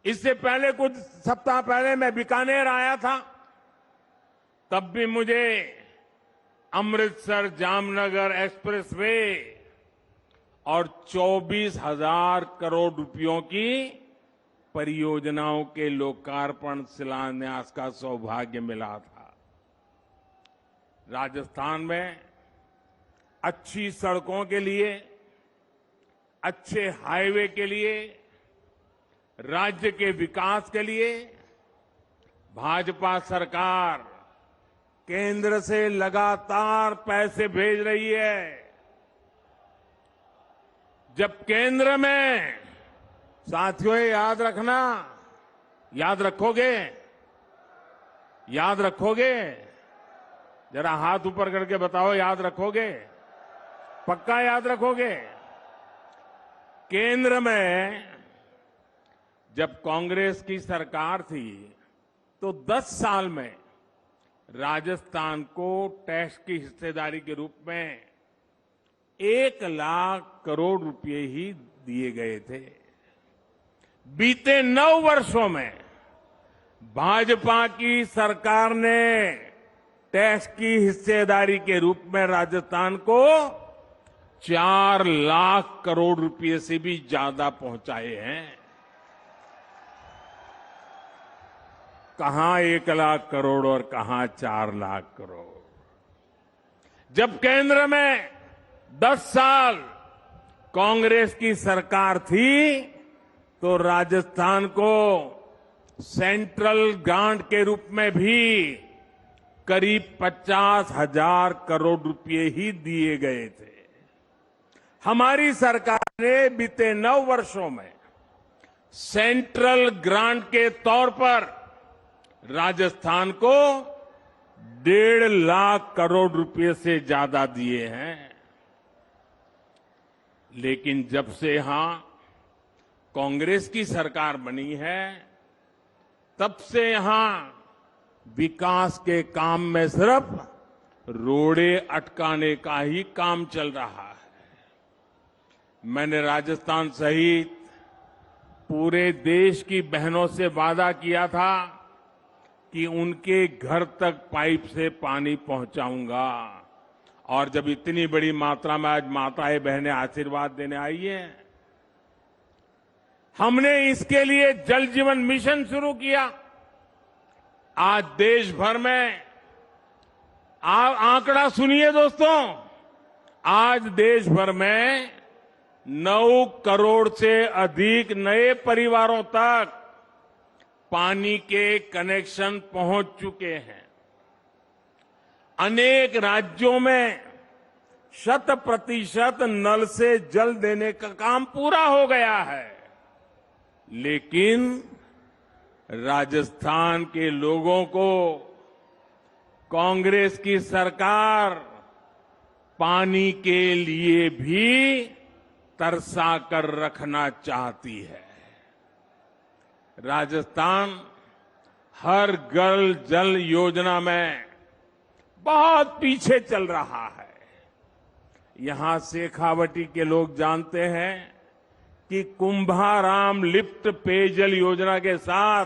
इससे पहले कुछ सप्ताह पहले मैं बीकानेर आया था, तब भी मुझे अमृतसर जामनगर एक्सप्रेसवे और 24,000 करोड़ रुपयों की परियोजनाओं के लोकार्पण शिलान्यास का सौभाग्य मिला था। राजस्थान में अच्छी सड़कों के लिए, अच्छे हाईवे के लिए, राज्य के विकास के लिए भाजपा सरकार केंद्र से लगातार पैसे भेज रही है। जब केंद्र में, साथियों याद रखना, याद रखोगे, याद रखोगे, जरा हाथ ऊपर करके बताओ, याद रखोगे, पक्का याद रखोगे। केंद्र में जब कांग्रेस की सरकार थी तो 10 साल में राजस्थान को टैक्स की हिस्सेदारी के रूप में 1 लाख करोड़ रुपए ही दिए गए थे। बीते 9 वर्षों में भाजपा की सरकार ने टैक्स की हिस्सेदारी के रूप में राजस्थान को 4 लाख करोड़ रुपए से भी ज्यादा पहुंचाए हैं। कहां 1 लाख करोड़ और कहां 4 लाख करोड़। जब केंद्र में 10 साल कांग्रेस की सरकार थी तो राजस्थान को सेंट्रल ग्रांट के रूप में भी करीब 50,000 करोड़ रुपए ही दिए गए थे। हमारी सरकार ने बीते 9 वर्षों में सेंट्रल ग्रांट के तौर पर राजस्थान को 1.5 लाख करोड़ रुपए से ज्यादा दिए हैं। लेकिन जब से यहां कांग्रेस की सरकार बनी है, तब से यहां विकास के काम में सिर्फ रोड़े अटकाने का ही काम चल रहा है। मैंने राजस्थान सहित पूरे देश की बहनों से वादा किया था कि उनके घर तक पाइप से पानी पहुंचाऊंगा, और जब इतनी बड़ी मात्रा में आज माताएं बहनें आशीर्वाद देने आई हैं, हमने इसके लिए जल जीवन मिशन शुरू किया। आज देश भर में, आंकड़ा सुनिए दोस्तों, आज देश भर में 9 करोड़ से अधिक नए परिवारों तक पानी के कनेक्शन पहुंच चुके हैं। अनेक राज्यों में 100% नल से जल देने का काम पूरा हो गया है। लेकिन राजस्थान के लोगों को कांग्रेस की सरकार पानी के लिए भी तरसा कर रखना चाहती है। राजस्थान हर घर जल योजना में बहुत पीछे चल रहा है। यहां शेखावटी के लोग जानते हैं कि कुंभाराम लिफ्ट पेयजल योजना के साथ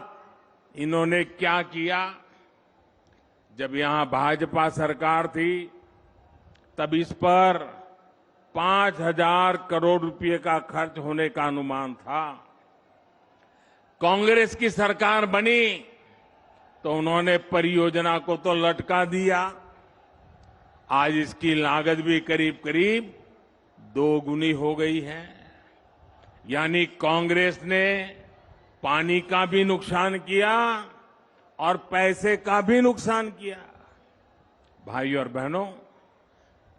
इन्होंने क्या किया। जब यहां भाजपा सरकार थी तब इस पर 5,000 करोड़ रुपए का खर्च होने का अनुमान था। कांग्रेस की सरकार बनी तो उन्होंने परियोजना को तो लटका दिया। आज इसकी लागत भी करीब करीब 2 गुनी हो गई है। यानी कांग्रेस ने पानी का भी नुकसान किया और पैसे का भी नुकसान किया। भाइयों और बहनों,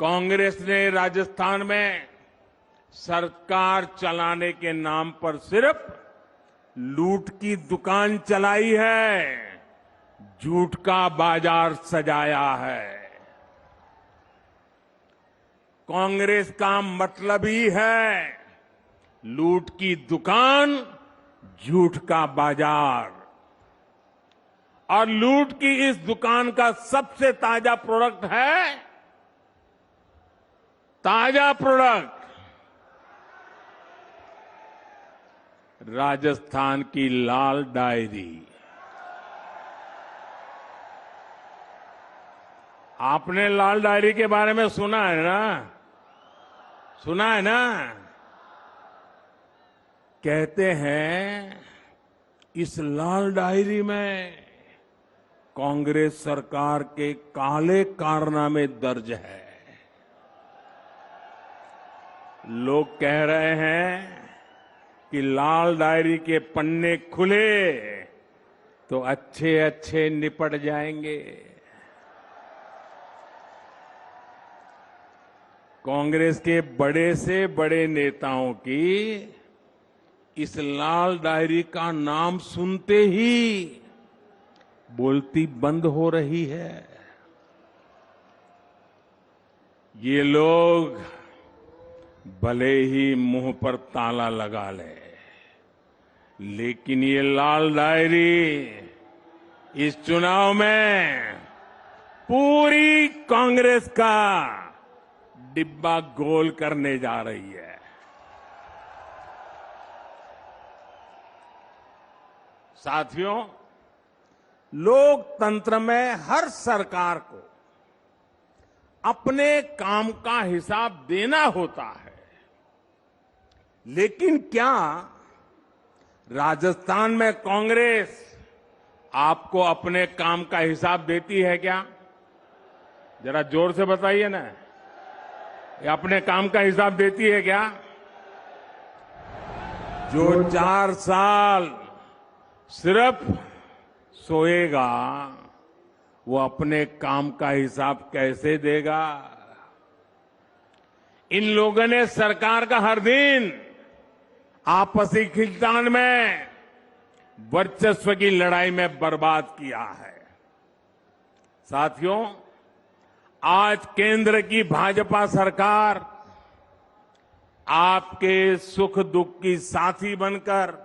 कांग्रेस ने राजस्थान में सरकार चलाने के नाम पर सिर्फ लूट की दुकान चलाई है, झूठ का बाजार सजाया है। कांग्रेस का मतलब ही है लूट की दुकान, झूठ का बाजार। और लूट की इस दुकान का सबसे ताजा प्रोडक्ट है, ताजा प्रोडक्ट राजस्थान की लाल डायरी। आपने लाल डायरी के बारे में सुना है ना? सुना है ना? कहते हैं इस लाल डायरी में कांग्रेस सरकार के काले कारनामे दर्ज है। लोग कह रहे हैं कि लाल डायरी के पन्ने खुले तो अच्छे अच्छे निपट जाएंगे। कांग्रेस के बड़े से बड़े नेताओं की इस लाल डायरी का नाम सुनते ही बोलती बंद हो रही है। ये लोग भले ही मुंह पर ताला लगा ले, लेकिन ये लाल डायरी इस चुनाव में पूरी कांग्रेस का डिब्बा गोल करने जा रही है। साथियों, लोकतंत्र में हर सरकार को अपने काम का हिसाब देना होता है, लेकिन क्या राजस्थान में कांग्रेस आपको अपने काम का हिसाब देती है क्या? जरा जोर से बताइए ना, ये अपने काम का हिसाब देती है क्या? जो 4 साल सिर्फ सोएगा वो अपने काम का हिसाब कैसे देगा? इन लोगों ने सरकार का हर दिन आपसी खींचतान में वर्चस्व की लड़ाई में बर्बाद किया है। साथियों, आज केंद्र की भाजपा सरकार आपके सुख दुख की साथी बनकर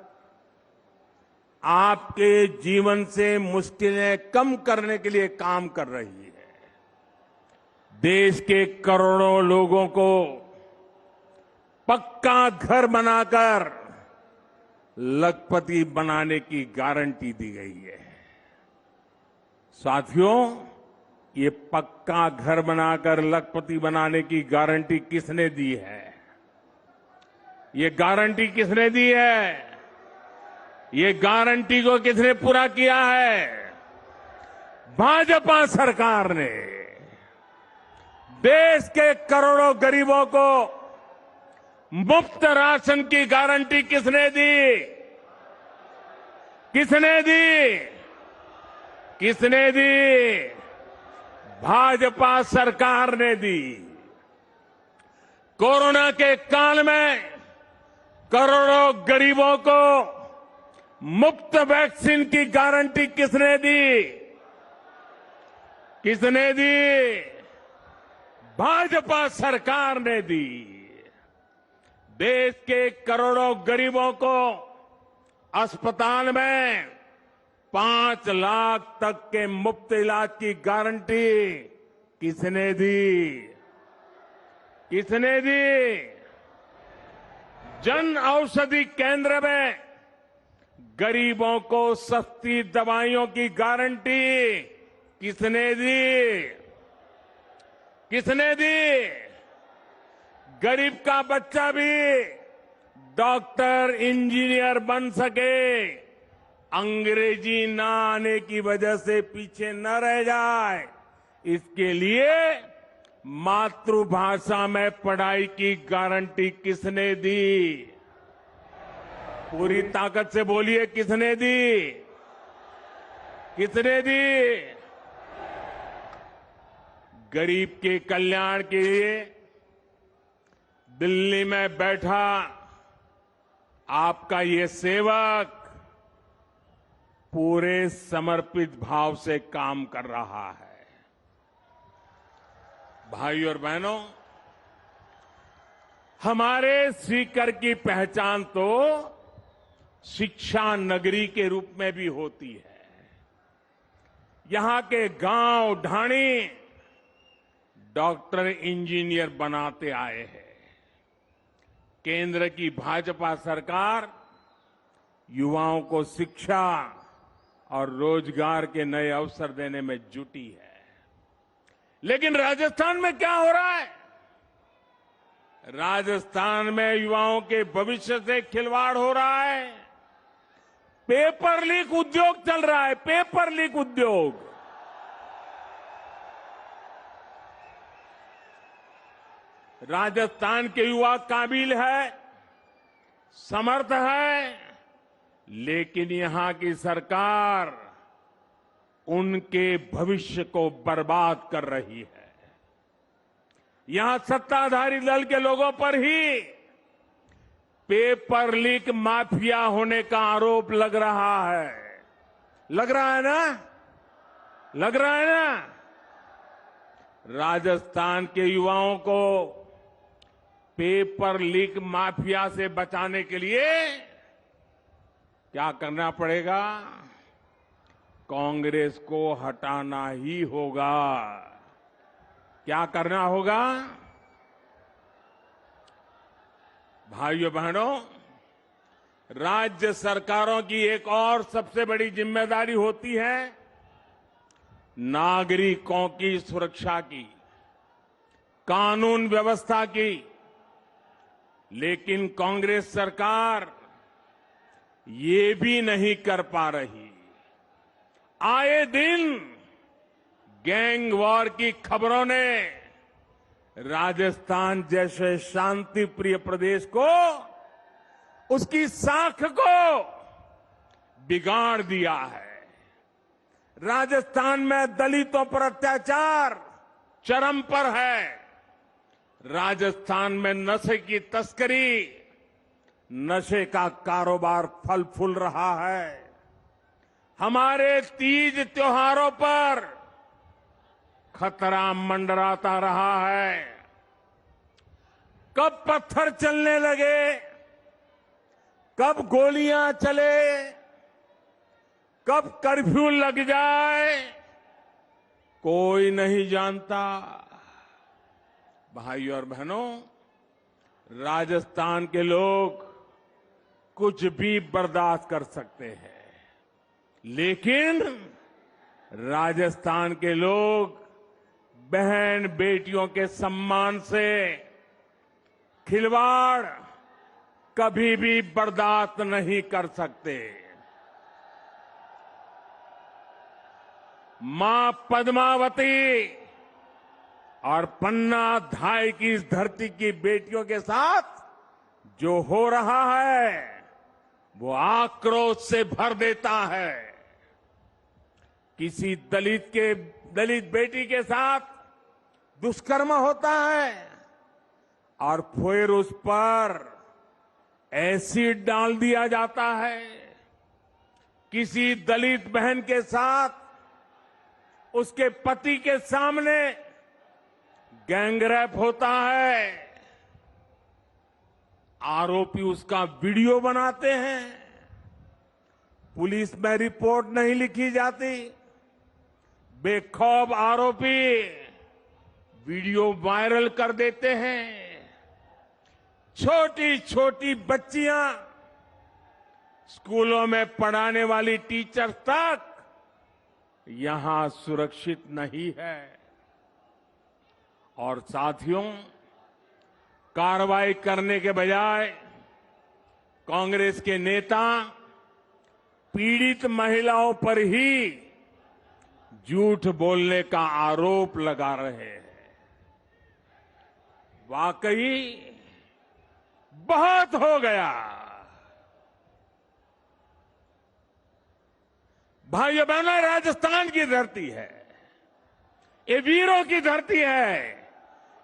आपके जीवन से मुश्किलें कम करने के लिए काम कर रही है। देश के करोड़ों लोगों को पक्का घर बनाकर लखपति बनाने की गारंटी दी गई है। साथियों, ये पक्का घर बनाकर लखपति बनाने की गारंटी किसने दी है? ये गारंटी किसने दी है? ये गारंटी को किसने पूरा किया है? भाजपा सरकार ने। देश के करोड़ों गरीबों को मुफ्त राशन की गारंटी किसने दी? किसने दी? किसने दी? भाजपा सरकार ने दी। कोरोना के काल में करोड़ों गरीबों को मुफ्त वैक्सीन की गारंटी किसने दी? किसने दी? भाजपा सरकार ने दी। देश के करोड़ों गरीबों को अस्पताल में 5 लाख तक के मुफ्त इलाज की गारंटी किसने दी? किसने दी? जन औषधि केंद्र में गरीबों को सस्ती दवाइयों की गारंटी किसने दी? किसने दी? गरीब का बच्चा भी डॉक्टर इंजीनियर बन सके, अंग्रेजी ना आने की वजह से पीछे न रह जाए, इसके लिए मातृभाषा में पढ़ाई की गारंटी किसने दी? पूरी ताकत से बोलिए, किसने दी? किसने दी? गरीब के कल्याण के लिए दिल्ली में बैठा आपका ये सेवक पूरे समर्पित भाव से काम कर रहा है। भाई और बहनों, हमारे सीकर की पहचान तो शिक्षा नगरी के रूप में भी होती है। यहां के गांव ढाणी डॉक्टर इंजीनियर बनाते आए हैं। केंद्र की भाजपा सरकार युवाओं को शिक्षा और रोजगार के नए अवसर देने में जुटी है। लेकिन राजस्थान में क्या हो रहा है? राजस्थान में युवाओं के भविष्य से खिलवाड़ हो रहा है। पेपर लीक उद्योग चल रहा है, पेपर लीक उद्योग। राजस्थान के युवा काबिल है, समर्थ है, लेकिन यहां की सरकार उनके भविष्य को बर्बाद कर रही है। यहां सत्ताधारी दल के लोगों पर ही पेपर लीक माफिया होने का आरोप लग रहा है। लग रहा है ना? लग रहा है ना? राजस्थान के युवाओं को पेपर लीक माफिया से बचाने के लिए क्या करना पड़ेगा? कांग्रेस को हटाना ही होगा। क्या करना होगा? भाइयों बहनों, राज्य सरकारों की एक और सबसे बड़ी जिम्मेदारी होती है नागरिकों की सुरक्षा की, कानून व्यवस्था की। लेकिन कांग्रेस सरकार ये भी नहीं कर पा रही। आए दिन गैंग वॉर की खबरों ने राजस्थान जैसे शांति प्रिय प्रदेश को, उसकी साख को बिगाड़ दिया है। राजस्थान में दलितों पर अत्याचार चरम पर है। राजस्थान में नशे की तस्करी, नशे का कारोबार फल फूल रहा है। हमारे तीज त्योहारों पर खतरा मंडराता रहा है। कब पत्थर चलने लगे, कब गोलियां चले, कब कर्फ्यू लग जाए, कोई नहीं जानता। भाइयों और बहनों, राजस्थान के लोग कुछ भी बर्दाश्त कर सकते हैं, लेकिन राजस्थान के लोग बहन बेटियों के सम्मान से खिलवाड़ कभी भी बर्दाश्त नहीं कर सकते। मां पद्मावती और पन्ना धाय की इस धरती की बेटियों के साथ जो हो रहा है वो आक्रोश से भर देता है। किसी दलित बेटी के साथ दुष्कर्म होता है और फिर उस पर एसिड डाल दिया जाता है। किसी दलित बहन के साथ उसके पति के सामने गैंगरेप होता है, आरोपी उसका वीडियो बनाते हैं, पुलिस में रिपोर्ट नहीं लिखी जाती, बेखौफ आरोपी वीडियो वायरल कर देते हैं। छोटी छोटी बच्चियां, स्कूलों में पढ़ाने वाली टीचर तक यहां सुरक्षित नहीं है। और साथियों, कार्रवाई करने के बजाय कांग्रेस के नेता पीड़ित महिलाओं पर ही झूठ बोलने का आरोप लगा रहे हैं। वाकई बहुत हो गया। भाइयों बहनों, राजस्थान की धरती है, ये वीरों की धरती है,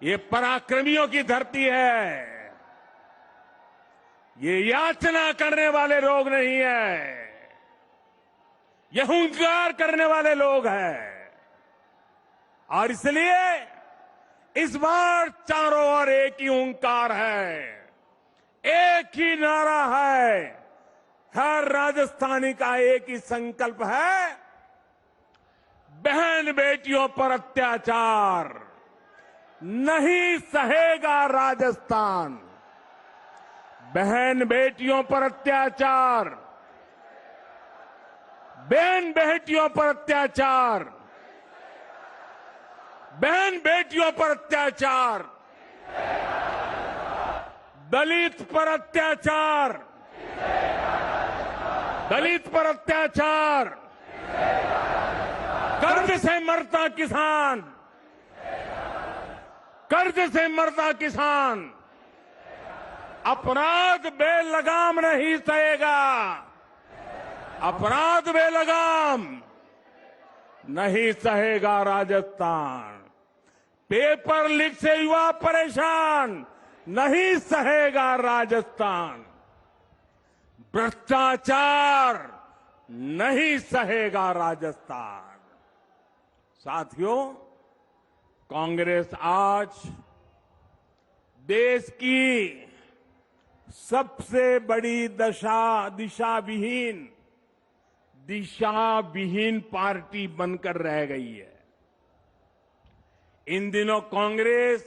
ये पराक्रमियों की धरती है। ये याचना करने वाले लोग नहीं है, ये हुंकार करने वाले लोग हैं। और इसलिए इस बार चारों ओर एक ही हुंकार है, एक ही नारा है, हर राजस्थानी का एक ही संकल्प है, बहन बेटियों पर अत्याचार नहीं सहेगा राजस्थान। बहन बेटियों पर अत्याचार बहन बेटियों पर अत्याचार, बहन बेटियों पर अत्याचार, दलित पर अत्याचार, दलित पर अत्याचार, कर्ज से मरता किसान, कर्ज से मरता किसान अपराध बेलगाम नहीं सहेगा, अपराध बेलगाम नहीं सहेगा राजस्थान। पेपर लीक से युवा परेशान नहीं सहेगा राजस्थान। भ्रष्टाचार नहीं सहेगा राजस्थान। साथियों, कांग्रेस आज देश की सबसे बड़ी दिशा विहीन पार्टी बनकर रह गई है। इन दिनों कांग्रेस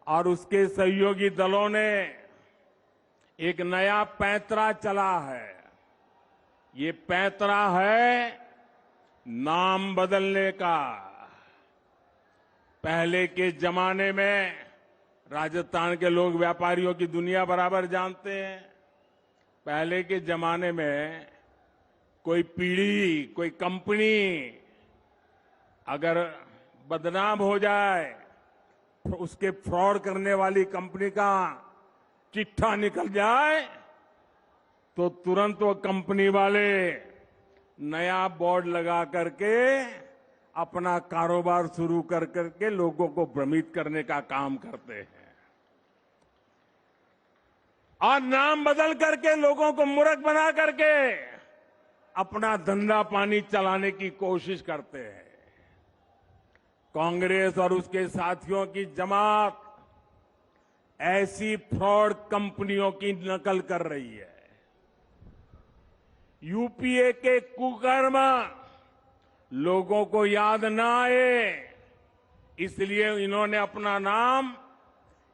और उसके सहयोगी दलों ने एक नया पैंतरा चला है। ये पैंतरा है नाम बदलने का। पहले के जमाने में राजस्थान के लोग व्यापारियों की दुनिया बराबर जानते हैं। पहले के जमाने में कोई पीढ़ी, कोई कंपनी अगर बदनाम हो जाए, उसके फ्रॉड करने वाली कंपनी का चिट्ठा निकल जाए, तो तुरंत वो कंपनी वाले नया बोर्ड लगा करके अपना कारोबार शुरू कर करके लोगों को भ्रमित करने का काम करते हैं और नाम बदल करके लोगों को मूर्ख बना करके अपना धंधा पानी चलाने की कोशिश करते हैं। कांग्रेस और उसके साथियों की जमात ऐसी फ्रॉड कंपनियों की नकल कर रही है। यूपीए के कुकर्म लोगों को याद ना आए, इसलिए इन्होंने अपना नाम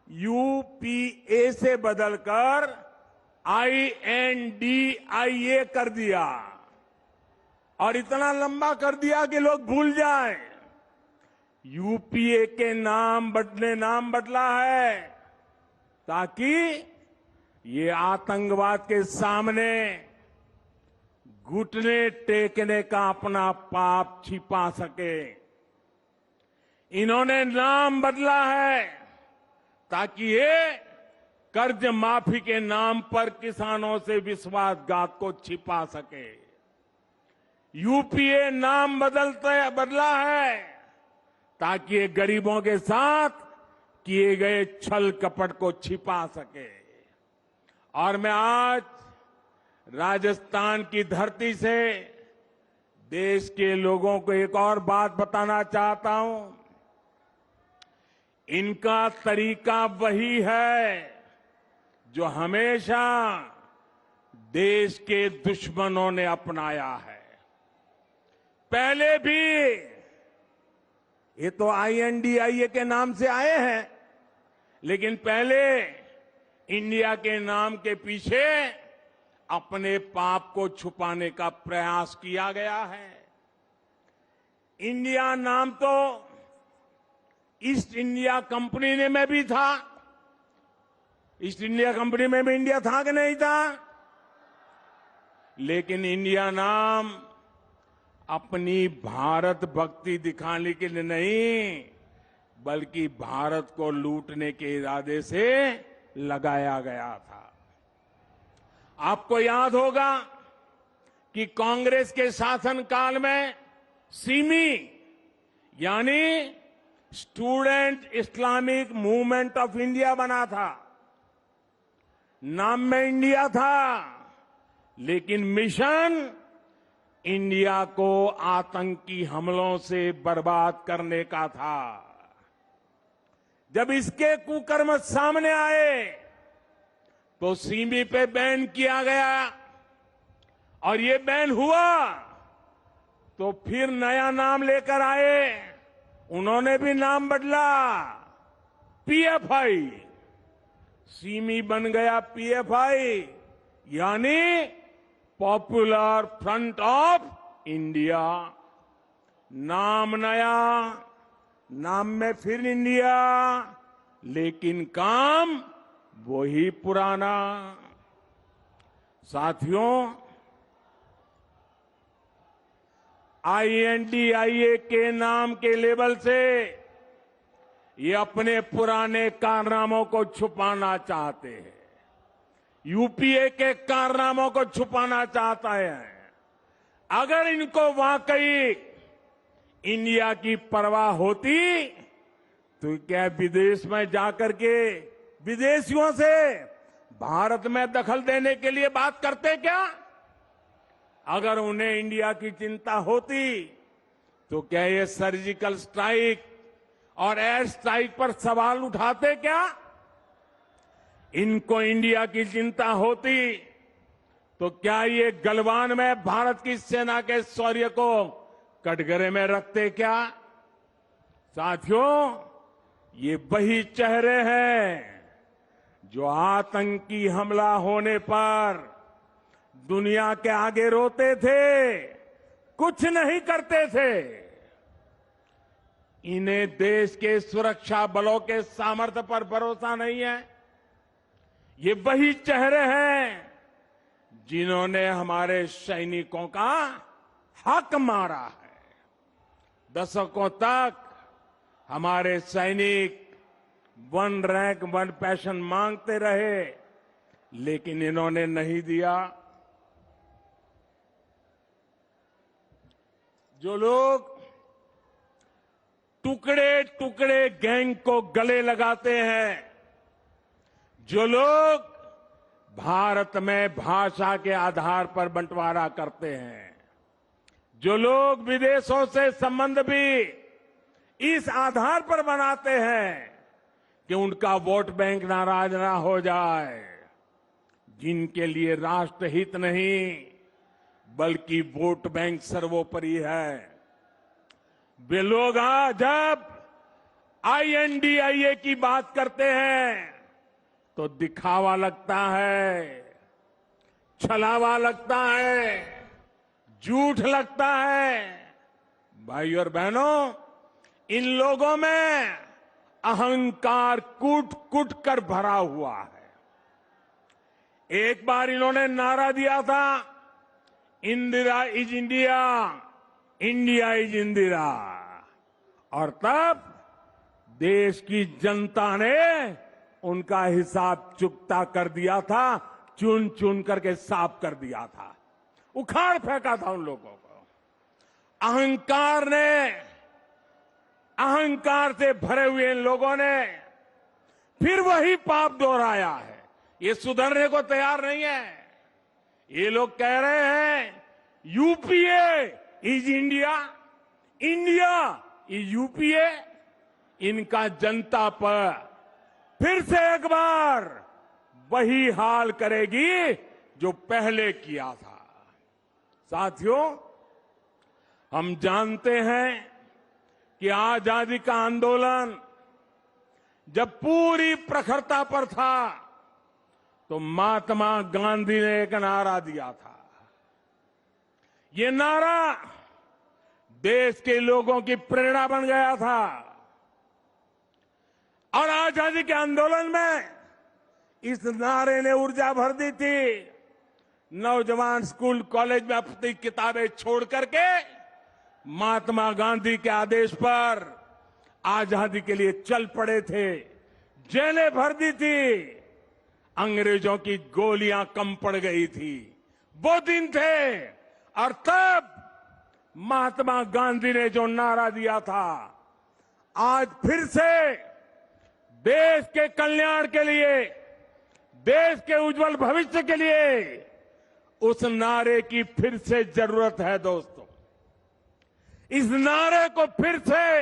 यूपीए से बदलकर INDIA कर दिया और इतना लंबा कर दिया कि लोग भूल जाएं। यूपीए के नाम बदला है ताकि ये आतंकवाद के सामने घुटने टेकने का अपना पाप छिपा सके। इन्होंने नाम बदला है ताकि ये कर्ज माफी के नाम पर किसानों से विश्वासघात को छिपा सके। यूपीए नाम बदला है ताकि ये गरीबों के साथ किए गए छल कपट को छिपा सके। और मैं आज राजस्थान की धरती से देश के लोगों को एक और बात बताना चाहता हूं। इनका तरीका वही है जो हमेशा देश के दुश्मनों ने अपनाया है। पहले भी ये तो INDIA के नाम से आए हैं, लेकिन पहले इंडिया के नाम के पीछे अपने पाप को छुपाने का प्रयास किया गया है। इंडिया नाम तो ईस्ट इंडिया कंपनी में भी था। ईस्ट इंडिया कंपनी में भी इंडिया था कि नहीं था? लेकिन इंडिया नाम अपनी भारत भक्ति दिखाने के लिए नहीं, बल्कि भारत को लूटने के इरादे से लगाया गया था। आपको याद होगा कि कांग्रेस के शासनकाल में सिमी यानी student Islamic movement of India बना था। नाम में इंडिया था, लेकिन मिशन इंडिया को आतंकी हमलों से बर्बाद करने का था। जब इसके कुकर्म सामने आए तो सिमी पे बैन किया गया और ये बैन हुआ तो फिर नया नाम लेकर आए। उन्होंने भी नाम बदला, PFI। सिमी बन गया PFI यानी पॉपुलर फ्रंट ऑफ इंडिया। नाम नया, नाम में फिर इंडिया, लेकिन काम वही पुराना। साथियों, INDIA के नाम के लेबल से ये अपने पुराने कारनामों को छुपाना चाहते हैं। यूपीए के कारनामों को छुपाना चाहता है। अगर इनको वाकई इंडिया की परवाह होती तो क्या विदेश में जाकर के विदेशियों से भारत में दखल देने के लिए बात करते क्या? अगर उन्हें इंडिया की चिंता होती तो क्या ये सर्जिकल स्ट्राइक और एयर स्ट्राइक पर सवाल उठाते क्या? इनको इंडिया की चिंता होती तो क्या ये गलवान में भारत की सेना के शौर्य को कटघरे में रखते क्या? साथियों, ये वही चेहरे हैं जो आतंकी हमला होने पर दुनिया के आगे रोते थे, कुछ नहीं करते थे। इन्हें देश के सुरक्षा बलों के सामर्थ्य पर भरोसा नहीं है। ये वही चेहरे हैं जिन्होंने हमारे सैनिकों का हक मारा है। दशकों तक हमारे सैनिक वन रैंक वन पेंशन मांगते रहे, लेकिन इन्होंने नहीं दिया। जो लोग टुकड़े टुकड़े गैंग को गले लगाते हैं, जो लोग भारत में भाषा के आधार पर बंटवारा करते हैं, जो लोग विदेशों से संबंध भी इस आधार पर बनाते हैं कि उनका वोट बैंक नाराज ना हो जाए, जिनके लिए राष्ट्रहित नहीं बल्कि वोट बैंक सर्वोपरि है, वे लोग आज जब INDIA की बात करते हैं तो दिखावा लगता है, छलावा लगता है, झूठ लगता है। भाई और बहनों, इन लोगों में अहंकार कूट कूट कर भरा हुआ है। एक बार इन्होंने नारा दिया था, Indira is India, India is Indira, और तब देश की जनता ने उनका हिसाब चुकता कर दिया था, चुन चुन करके साफ कर दिया था, उखाड़ फेंका था उन लोगों को। अहंकार से भरे हुए इन लोगों ने फिर वही पाप दोहराया है। ये सुधरने को तैयार नहीं है। ये लोग कह रहे हैं UPA is India, India is UPA. इनका जनता पर फिर से एक बार वही हाल करेगी जो पहले किया था। साथियों, हम जानते हैं कि आजादी का आंदोलन जब पूरी प्रखरता पर था तो महात्मा गांधी ने एक नारा दिया था। ये नारा देश के लोगों की प्रेरणा बन गया था और आजादी के आंदोलन में इस नारे ने ऊर्जा भर दी थी। नौजवान स्कूल कॉलेज में अपनी किताबें छोड़ करके महात्मा गांधी के आदेश पर आजादी के लिए चल पड़े थे, जेलें भर दी थी, अंग्रेजों की गोलियां कम पड़ गई थी। वो दिन थे और तब महात्मा गांधी ने जो नारा दिया था, आज फिर से देश के कल्याण के लिए, देश के उज्जवल भविष्य के लिए उस नारे की फिर से जरूरत है। दोस्तों, इस नारे को फिर से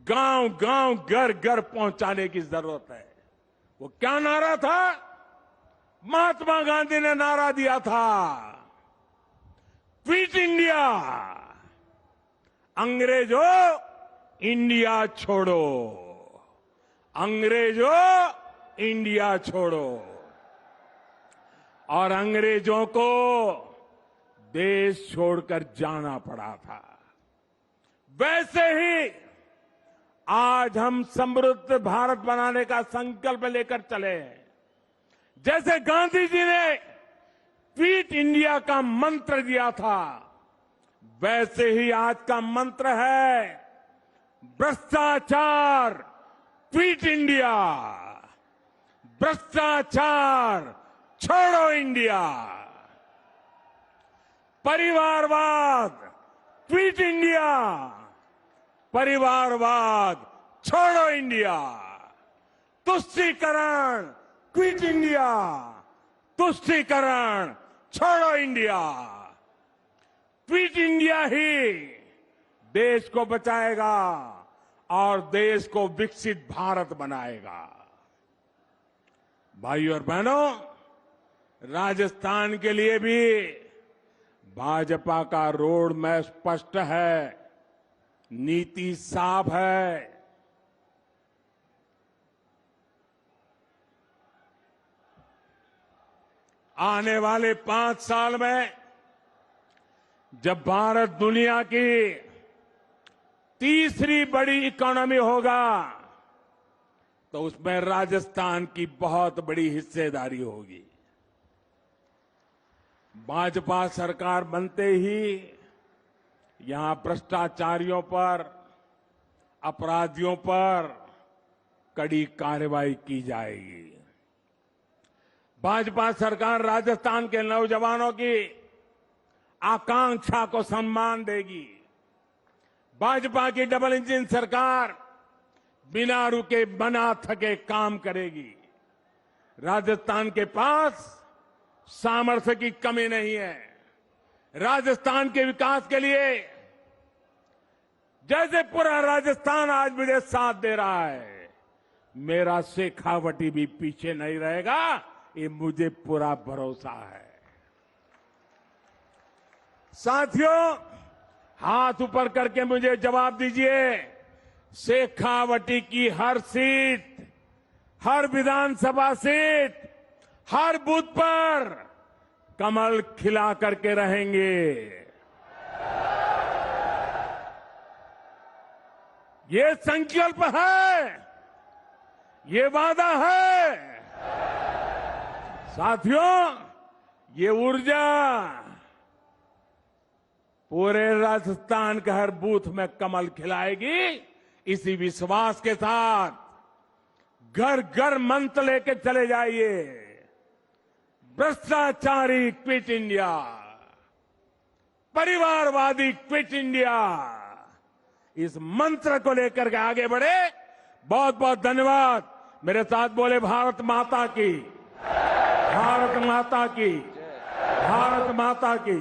गांव गांव घर घर पहुंचाने की जरूरत है। वो क्या नारा था? महात्मा गांधी ने नारा दिया था, क्विट इंडिया, अंग्रेजों इंडिया छोड़ो, अंग्रेजों इंडिया छोड़ो। और अंग्रेजों को देश छोड़कर जाना पड़ा था। वैसे ही आज हम समृद्ध भारत बनाने का संकल्प लेकर चले हैं। जैसे गांधी जी ने क्विट इंडिया का मंत्र दिया था, वैसे ही आज का मंत्र है भ्रष्टाचार क्विट इंडिया, भ्रष्टाचार छोड़ो इंडिया, परिवारवाद क्विट इंडिया, परिवारवाद छोड़ो इंडिया, तुष्टीकरण क्विट इंडिया, तुष्टीकरण छोड़ो इंडिया। क्विट इंडिया ही देश को बचाएगा और देश को विकसित भारत बनाएगा। भाइयों और बहनों, राजस्थान के लिए भी भाजपा का रोड मैप स्पष्ट है, नीति साफ है। आने वाले 5 साल में जब भारत दुनिया की तीसरी बड़ी इकोनॉमी होगा, तो उसमें राजस्थान की बहुत बड़ी हिस्सेदारी होगी। भाजपा सरकार बनते ही यहां भ्रष्टाचारियों पर, अपराधियों पर कड़ी कार्रवाई की जाएगी। भाजपा सरकार राजस्थान के नौजवानों की आकांक्षा को सम्मान देगी। भाजपा की डबल इंजन सरकार बिना रुके बिना थके काम करेगी। राजस्थान के पास सामर्थ्य की कमी नहीं है। राजस्थान के विकास के लिए जैसे पूरा राजस्थान आज मुझे साथ दे रहा है, मेरा शेखावटी भी पीछे नहीं रहेगा, ये मुझे पूरा भरोसा है। साथियों, हाथ ऊपर करके मुझे जवाब दीजिए, शेखावटी की हर सीट, हर विधानसभा सीट, हर बूथ पर कमल खिला करके रहेंगे। ये संकल्प है, ये वादा है। साथियों, ये ऊर्जा पूरे राजस्थान के हर बूथ में कमल खिलाएगी। इसी विश्वास के साथ घर घर मंत्र लेके चले जाइए, भ्रष्टाचारी क्विट इंडिया, परिवारवादी क्विट इंडिया। इस मंत्र को लेकर के आगे बढ़े। बहुत बहुत धन्यवाद। मेरे साथ बोले भारत माता की, भारत माता की, भारत माता की।